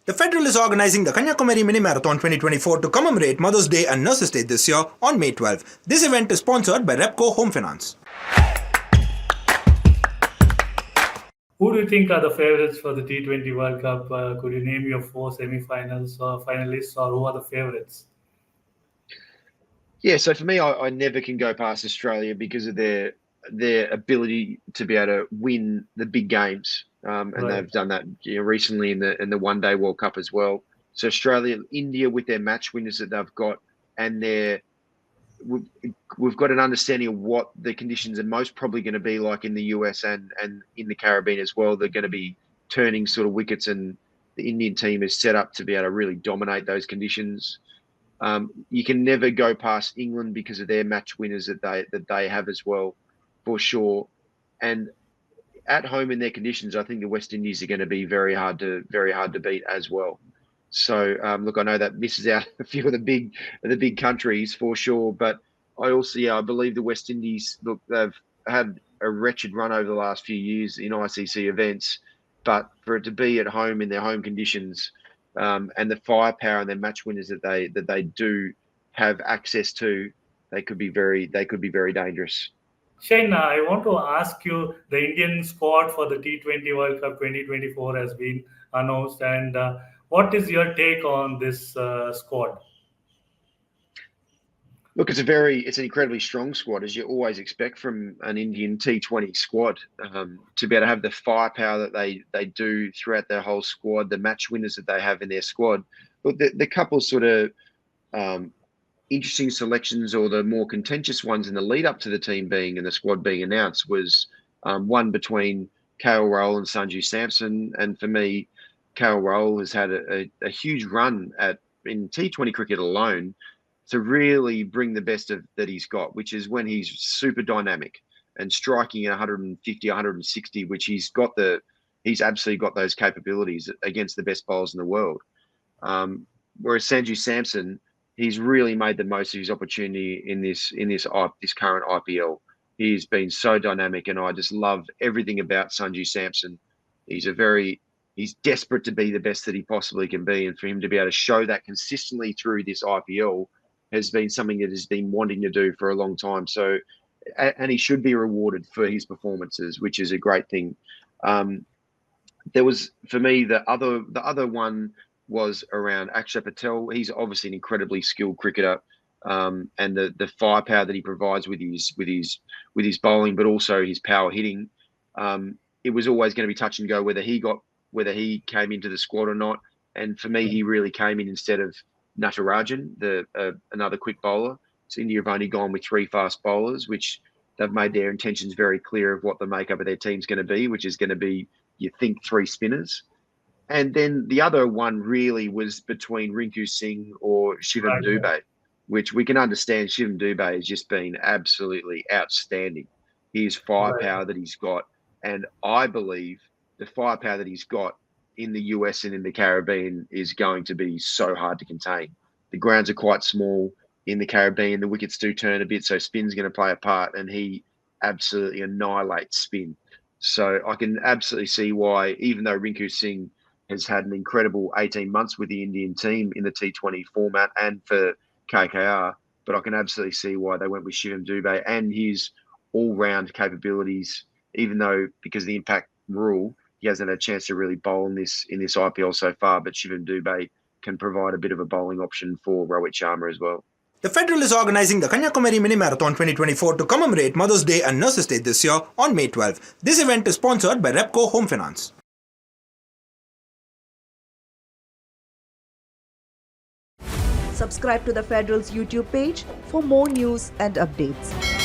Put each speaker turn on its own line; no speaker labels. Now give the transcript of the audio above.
The Federal is organizing the Kanyakumari Mini Marathon 2024 to commemorate Mother's Day and Nurses Day this year on May 12. This event is sponsored by Repco Home Finance.
Who do you think are the favorites for the T20 World Cup? Could you name your 4 semi-finals or finalists, or who are the favorites?
Yeah, so for me, I never can go past Australia because of their ability to be able to win the big games, and
Right.
they've done that recently in the One Day World Cup as well. So Australia, India with their match winners that they've got, and we've got an understanding of what the conditions are most probably going to be like in the US and in the Caribbean as well. They're going to be turning sort of wickets, and the Indian team is set up to be able to really dominate those conditions. You can never go past England because of their match winners that they have as well, for sure. And at home in their conditions, I think the West Indies are going to be very hard to beat as well. So look, I know that misses out a few of the big countries for sure, but I believe the West Indies, look, they've had a wretched run over the last few years in ICC events, but for it to be at home in their home conditions, and the firepower and their match winners that they do have access to, they could be very dangerous.
Shane, I want to ask you, the Indian squad for the T20 World Cup 2024 has been announced, and what is your take on this squad?
Look, it's an incredibly strong squad, as you always expect from an Indian T20 squad. To be able to have the firepower that they do throughout their whole squad, the match winners that they have in their squad. But the couple sort of interesting selections, or the more contentious ones in the lead up to the team being and the squad being announced, was one between Rahul and Sanju Samson. And for me, Rahul has had a huge run in T20 cricket alone to really bring the best that he's got, which is when he's super dynamic and striking at 150, 160, which he's absolutely got those capabilities against the best bowlers in the world. Whereas Sanju Samson, he's really made the most of his opportunity in this current IPL. He's been so dynamic, and I just love everything about Sanju Samson. He's desperate to be the best that he possibly can be, and for him to be able to show that consistently through this IPL has been something that he's been wanting to do for a long time. So, and he should be rewarded for his performances, which is a great thing. There was, for me, the other one was around Akshay Patel. He's obviously an incredibly skilled cricketer, and the firepower that he provides with his bowling, but also his power hitting. It was always going to be touch and go whether he came into the squad or not. And for me, he really came in instead of Natarajan, another quick bowler. So India have only gone with 3 fast bowlers, which they've made their intentions very clear of what the makeup of their team's going to be, which is going to be, you think, 3 spinners. And then the other one really was between Rinku Singh or Shivam Dubey, which we can understand. Shivam Dubey has just been absolutely outstanding. His firepower that he's got, and I believe the firepower that he's got in the US and in the Caribbean is going to be so hard to contain. The grounds are quite small in the Caribbean. The wickets do turn a bit, so spin's going to play a part, and he absolutely annihilates spin. So I can absolutely see why, even though Rinku Singh has had an incredible 18 months with the Indian team in the T20 format and for KKR, but I can absolutely see why they went with Shivam Dubey and his all-round capabilities, even though because of the impact rule, he hasn't had a chance to really bowl in this IPL so far, but Shivam Dubey can provide a bit of a bowling option for Rohit Sharma as well.
The Federal is organizing the Kanyakumari Mini Marathon 2024 to commemorate Mother's Day and Nurses Day this year on May 12. This event is sponsored by Repco Home Finance.
Subscribe to the Federal's YouTube page for more news and updates.